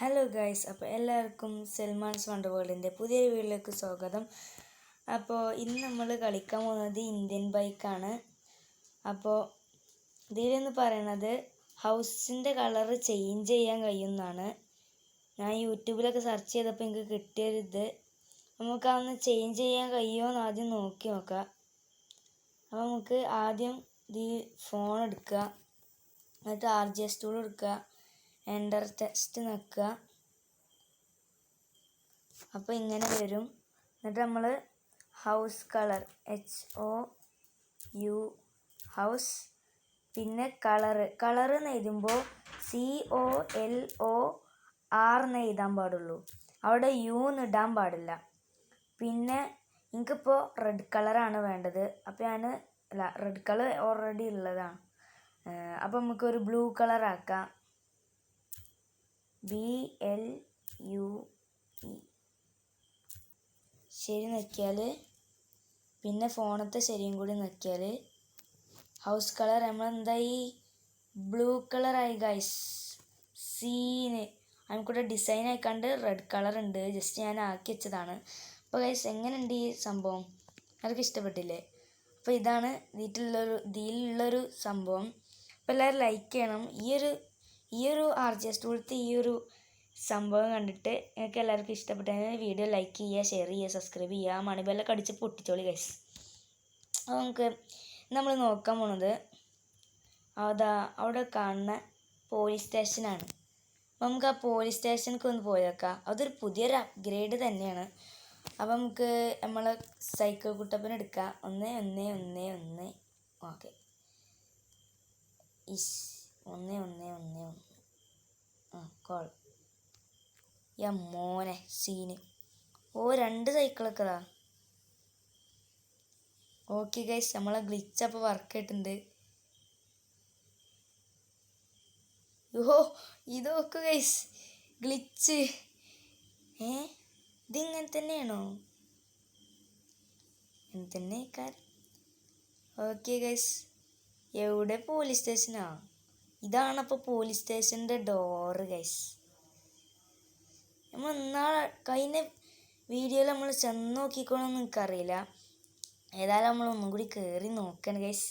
Hello guys, അപ്പോൾ എല്ലാവർക്കും സൽമാൻസ് wonder വേൾഡിൻ്റെ പുതിയൊരു വീഡിയോയിലേക്ക് സ്വാഗതം. അപ്പോൾ ഇന്ന് നമ്മൾ കളിക്കാൻ പോകുന്നത് ഇന്ത്യൻ ബൈക്കാണ്. അപ്പോൾ ഇതിലെന്ന് പറയണത് ഹൗസിൻ്റെ കളറ് ചേഞ്ച് ചെയ്യാൻ കഴിയുന്നതാണ്. ഞാൻ യൂട്യൂബിലൊക്കെ സെർച്ച് ചെയ്തപ്പോൾ എനിക്ക് കിട്ടിയൊരിത്. നമുക്ക് അതൊന്ന് ചേഞ്ച് ചെയ്യാൻ കഴിയുമോ എന്ന് ആദ്യം നോക്കി നോക്കാം. അപ്പോൾ നമുക്ക് ആദ്യം ഈ ഫോൺ എടുക്കുക, എന്നിട്ട് RGS ടൂൾ എടുക്കുക, എൻ്റർ ടെക്സ്റ്റ് നിൽക്കുക. അപ്പോൾ ഇങ്ങനെ വരും. എന്നിട്ട് നമ്മൾ ഹൗസ് കളർ HOU ഹൗസ്, പിന്നെ കളർ എന്ന് എഴുതുമ്പോൾ COLOR എന്ന് എഴുതാൻ പാടുള്ളൂ. അവിടെ U എന്ന് ഇടാൻ പാടില്ല. പിന്നെ എനിക്കിപ്പോൾ റെഡ് കളറാണ് വേണ്ടത്. അപ്പോൾ റെഡ് കളർ ഓൾറെഡി ഉള്ളതാണ്. അപ്പോൾ നമുക്കൊരു ബ്ലൂ കളർ ആക്കാം. BLUE ശരി നോക്കിയാൽ, പിന്നെ ഫോണത്തെ ശരിയും കൂടി നോക്കിയാൽ ഹൗസ് കളർ നമ്മൾ എന്തായി, ബ്ലൂ കളറായി ഗൈസ്. സീന് അതിൽക്കൂടെ ഡിസൈൻ ആയിക്കാണ്ട് റെഡ് കളർ ഉണ്ട്. ജസ്റ്റ് ഞാൻ ആക്കി വെച്ചതാണ്. അപ്പോൾ ഗൈസ് എങ്ങനെയുണ്ട് ഈ സംഭവം? എനിക്ക് ഇഷ്ടപ്പെട്ടില്ലേ? അപ്പോൾ ഇതാണ് ഇതിലുള്ളൊരു സംഭവം. അപ്പോൾ എല്ലാവരും ലൈക്ക് ചെയ്യണം. ഈ ഒരു RGS ടൂളത്തെ ഈ ഒരു സംഭവം കണ്ടിട്ട് നിങ്ങൾക്ക് എല്ലാവർക്കും ഇഷ്ടപ്പെട്ടതിന് വീഡിയോ ലൈക്ക് ചെയ്യുക, ഷെയർ ചെയ്യുക, സബ്സ്ക്രൈബ് ചെയ്യുക, മണിബെല്ലൊക്കെ അടിച്ച് പൊട്ടിച്ചോളി ഗൈസ്. അപ്പോൾ നമുക്ക് നമ്മൾ നോക്കാൻ പോണത് അവിടെ കാണുന്ന പോലീസ് സ്റ്റേഷനാണ്. അപ്പോൾ നമുക്ക് ആ പോലീസ് സ്റ്റേഷനിലേക്ക് ഒന്ന് പോയി നോക്കാം. അതൊരു പുതിയൊരു അപ്ഗ്രേഡ് തന്നെയാണ്. അപ്പോൾ നമുക്ക് നമ്മളെ സൈക്കിൾ കുട്ടപ്പന എടുക്കാം. 1 ഓക്കെ, 1 കോൾ. മോനെ സീന്. 2 സൈക്കിളൊക്കെ ഇതാ. ഓക്കെ ഗൈസ്, നമ്മളെ ഗ്ലിച്ച് അപ്പോൾ വർക്ക് ആയിട്ടുണ്ട്. ഇതൊക്കെ ഗൈസ് ഗ്ലിച്ച്. ഇതിങ്ങനെ തന്നെയാണോ? ഇങ്ങനെ തന്നെ കാര്യം. ഓക്കെ ഗൈസ്, എവിടെ പോലീസ് സ്റ്റേഷനാ? ഇതാണപ്പോൾ പോലീസ് സ്റ്റേഷൻ്റെ ഡോറ് ഗൈസ്. നമ്മൾ കഴിഞ്ഞ വീഡിയോയിൽ നമ്മൾ ചെന്ന് നോക്കിക്കോണമെന്ന് എനിക്കറിയില്ല. ഏതായാലും നമ്മൾ ഒന്നും കൂടി കയറി നോക്കണം ഗൈസ്.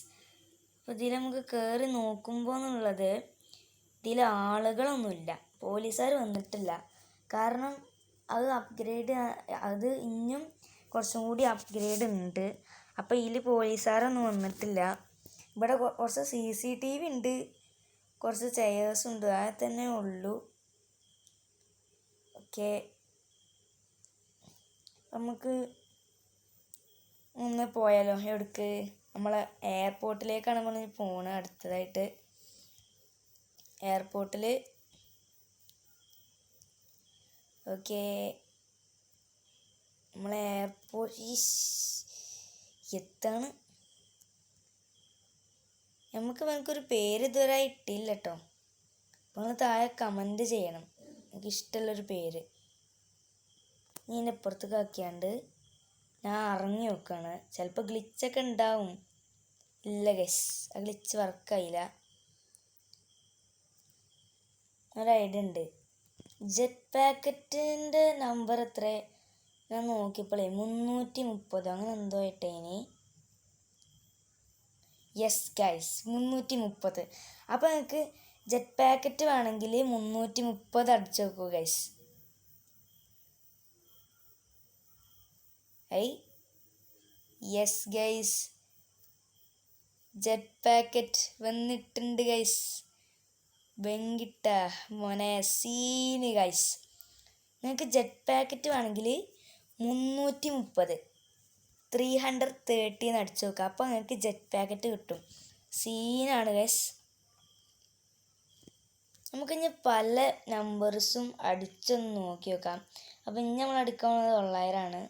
അപ്പോൾ ഇതിൽ നമുക്ക് കയറി നോക്കുമ്പോൾ എന്നുള്ളത്, ഇതിൽ ആളുകളൊന്നുമില്ല, പോലീസുകാർ വന്നിട്ടില്ല. കാരണം അത് ഇനിയും കുറച്ചും കൂടി അപ്ഗ്രേഡ് ഉണ്ട്. അപ്പോൾ ഇതിൽ പോലീസുകാരൊന്നും വന്നിട്ടില്ല. ഇവിടെ കുറച്ച് CCTV ഉണ്ട്, കുറച്ച് ചെയേഴ്സ് ഉണ്ട്, അത് തന്നെ ഉള്ളൂ. ഓക്കെ, നമുക്ക് ഒന്ന് പോയാലോ? എവിടേക്ക്? നമ്മളെ എയർപോർട്ടിലേക്കാണ് നമ്മൾ പോണത്. അടുത്തതായിട്ട് എയർപോർട്ടിൽ. ഓക്കെ, നമ്മളെ എത്താണ്. നമുക്കൊരു പേര് ഇതുവരെ ഇട്ടില്ല കേട്ടോ. അപ്പോൾ നിങ്ങൾ താഴെ കമൻറ്റ് ചെയ്യണം എനിക്ക് ഇഷ്ടമുള്ളൊരു പേര്. ഞാൻ ഇപ്പുറത്തേക്ക് ആക്കിയാണ്ട് ഞാൻ ഇറങ്ങി നോക്കുകയാണ്. ചിലപ്പോൾ ഗ്ലിച്ചൊക്കെ ഉണ്ടാവും. ഇല്ല ഗൈസ്, ആ ഗ്ലിച്ച് വർക്കായില്ല. ഒരു ഐഡിയ ഉണ്ട്. ജെറ്റ് പാക്കറ്റിൻ്റെ നമ്പർ എത്ര? ഞാൻ നോക്കിയപ്പോഴേ 330 അങ്ങനെ എന്തോ ഇട്ടേനി. Yes guys, 330. അപ്പോൾ നിങ്ങൾക്ക് ജെറ്റ് പാക്കറ്റ് വേണമെങ്കിൽ 330 അടിച്ചു നോക്കൂ guys. Yes guys, jet packet വന്നിട്ടുണ്ട് ഗൈസ്. വെങ്കിട്ട മോനെ സീന് ഗൈസ്. നിങ്ങൾക്ക് ജെറ്റ് പാക്കറ്റ് വേണമെങ്കിൽ 330 330 എന്ന് അടിച്ചു നോക്കുക. അപ്പോൾ നിങ്ങൾക്ക് ജെറ്റ് പാക്കറ്റ് കിട്ടും. സീനാണ് ഗൈസ്. നമുക്കിനി പല നമ്പേഴ്സും അടിച്ചൊന്ന് നോക്കി നോക്കാം. അപ്പോൾ ഇനി നമ്മൾ അടിക്കാൻ പോകുന്നത് 900 ആണ്.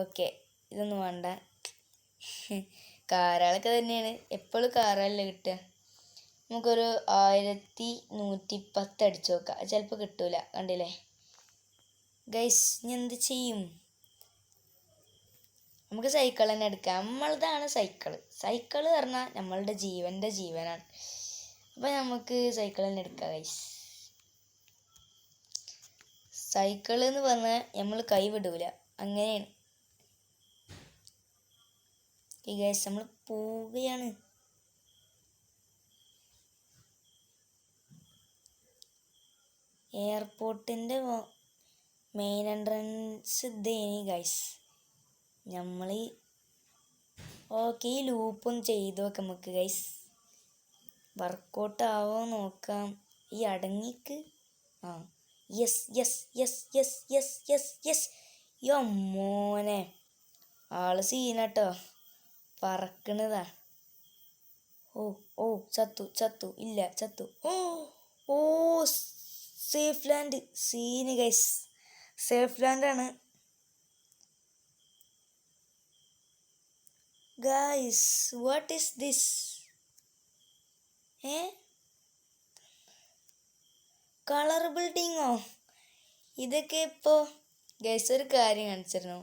ഓക്കെ, ഇതൊന്നും വേണ്ട. കാറുകളൊക്കെ തന്നെയാണ്, എപ്പോഴും കാറുകളല്ലേ കിട്ടുക. നമുക്കൊരു 1110 അടിച്ചു നോക്കാം. ചിലപ്പോൾ കിട്ടൂല, കണ്ടില്ലേ ഗൈസ്. ഇനി എന്ത് ചെയ്യും? നമുക്ക് സൈക്കിൾ തന്നെ എടുക്കാം. നമ്മളതാണ് സൈക്കിള് പറഞ്ഞാൽ നമ്മളുടെ ജീവനാണ്. അപ്പോൾ നമുക്ക് സൈക്കിൾ തന്നെ എടുക്കാം ഗൈസ്. സൈക്കിൾ എന്ന് പറഞ്ഞാൽ നമ്മൾ കൈ വിടൂല, അങ്ങനെയാണ്. ഗൈസ് നമ്മൾ പോവുകയാണ്. എയർപോർട്ടിൻ്റെ മെയിൻ എൻട്രൻസ് ഇതേനി ഗൈസ്. നമ്മൾ ഓക്കെ ഈ ലൂപ്പൊന്ന് ചെയ്ത് നോക്കാം നമുക്ക് ഗൈസ്. വർക്കൗട്ട് ആവോ നോക്കാം. ഈ അടങ്ങിക്ക് yes yes yes yes yes yes yes. യോ മോനെ ആള് സീനട്ടോ, പറക്കണതാ. ഓ ഓ ചത്തു ഇല്ല ചത്തു. ഓ safe land. Scene guys, safe ലാൻഡാണ് guys. What is this? Colour ബിൽഡിങ്ങോ? ഇതൊക്കെ ഇപ്പോൾ ഗൈസ് ഒരു കാര്യം കാണിച്ചിരുന്നു.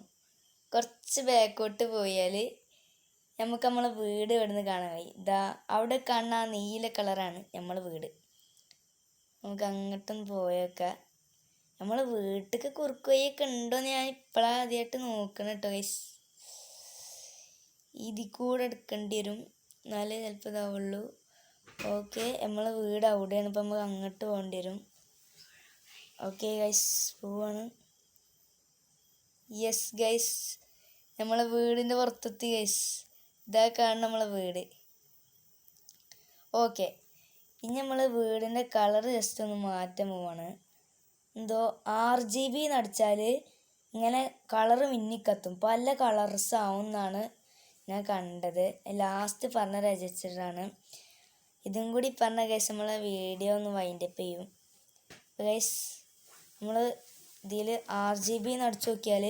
കുറച്ച് ബാക്കോട്ട് പോയാൽ നമുക്ക് നമ്മളെ വീട് ഇവിടെ നിന്ന് കാണാൻ കഴിയും. ഇതാ അവിടെ കാണുന്ന ആ നീല കളറാണ് നമ്മളെ വീട്. നമുക്ക് അങ്ങോട്ടൊന്ന് പോയേക്കാം. നമ്മളെ വീട്ടിലേക്ക് കുറുക്ക് വഴിയൊക്കെ ഉണ്ടോയെന്ന് ഞാൻ ഇപ്പോഴാണ് ആദ്യമായിട്ട് നോക്കണം കേട്ടോ ഗൈസ്. ഇതിൽ കൂടെ എടുക്കേണ്ടി വരും, എന്നാലേ ചിലപ്പോൾ ഇതാവുള്ളൂ. ഓക്കെ നമ്മളെ വീട് അവിടെയാണ്. ഇപ്പം നമുക്ക് അങ്ങോട്ട് പോകേണ്ടി വരും. ഓക്കെ ഗൈസ് പോവാണ്. യെസ് ഗൈസ് നമ്മളെ വീടിൻ്റെ പുറത്തെത്തി ഗൈസ്. ഇതാ കാണും നമ്മളെ വീട്. ഓക്കെ ഇനി നമ്മൾ വീടിൻ്റെ കളർ ജസ്റ്റ് ഒന്ന് മാറ്റാൻ പോവാണ്. എന്തോ RGB നടിച്ചാൽ ഇങ്ങനെ കളറ് മിന്നിക്കത്തും, പല കളർസ് ആവും എന്നാണ് ഞാൻ കണ്ടത്. ലാസ്റ്റ് പറഞ്ഞ രചിച്ചിട്ടാണ്. ഇതും കൂടി പറഞ്ഞ ഗൈസ് നമ്മളെ വീഡിയോ ഒന്ന് വൈൻഡപ്പ് ചെയ്യും ഗൈസ്. നമ്മൾ ഇതിൽ RGB നടിച്ചു നോക്കിയാൽ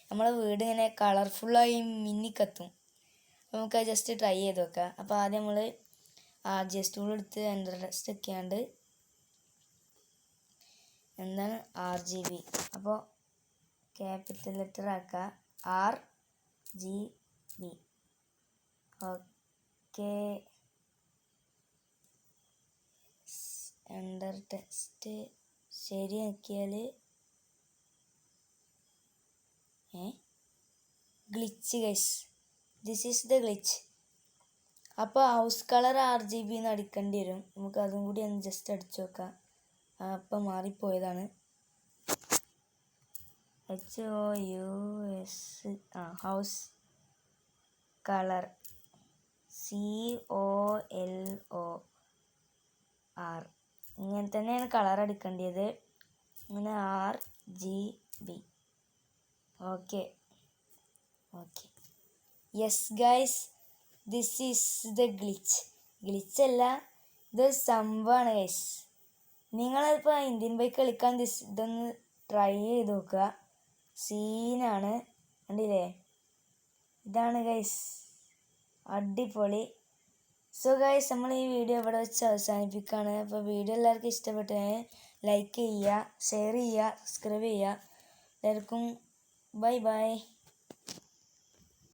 നമ്മളെ വീട് ഇങ്ങനെ കളർഫുള്ളായി മിന്നിക്കത്തും. അപ്പോൾ നമുക്ക് ജസ്റ്റ് ട്രൈ ചെയ്ത് നോക്കാം. അപ്പോൾ ആദ്യം നമ്മൾ RGS ടൂൾ എടുത്ത് എൻ്റർ വെക്കാണ്ട് എന്താണ് RGB. അപ്പോൾ ക്യാപിറ്റൽ ലെറ്റർ ആക്കുക RGB. ഓക്കെ എൻ്റർ ടെക്സ്റ്റ് ശരിയാക്കിയാൽ glitch guys, this is the glitch. അപ്പോൾ ഹൗസ് കളർ RGB എന്ന് അടിക്കേണ്ടി വരും. നമുക്ക് അതും കൂടി ഒന്ന് ജസ്റ്റ് അടിച്ചു നോക്കാം. അപ്പം മാറിപ്പോയതാണ്. HOUS house colour COLOR. ഇങ്ങനെ തന്നെയാണ് കളർ അടിക്കേണ്ടത്. അങ്ങനെ RGB. Okay yes guys this is the ഗ്ലിച്ചല്ല, ഇതൊരു സംഭവമാണ് ഗൈസ്. നിങ്ങളിപ്പോൾ ഇന്ത്യൻ ബൈക്ക് കളിക്കാൻ ഇതൊന്ന് ട്രൈ ചെയ്ത് നോക്കുക. സീനാണ്, കണ്ടില്ലേ? ഇതാണ് ഗൈസ് അടിപൊളി. സോ ഗൈസ് നമ്മൾ ഈ വീഡിയോ ഇവിടെ വെച്ച് അവസാനിപ്പിക്കുകയാണ്. അപ്പോൾ വീഡിയോ എല്ലാവർക്കും ഇഷ്ടപ്പെട്ടു ലൈക്ക് ചെയ്യുക, ഷെയർ ചെയ്യുക, സബ്സ്ക്രൈബ് ചെയ്യുക. എല്ലാവർക്കും ബൈ ബൈ.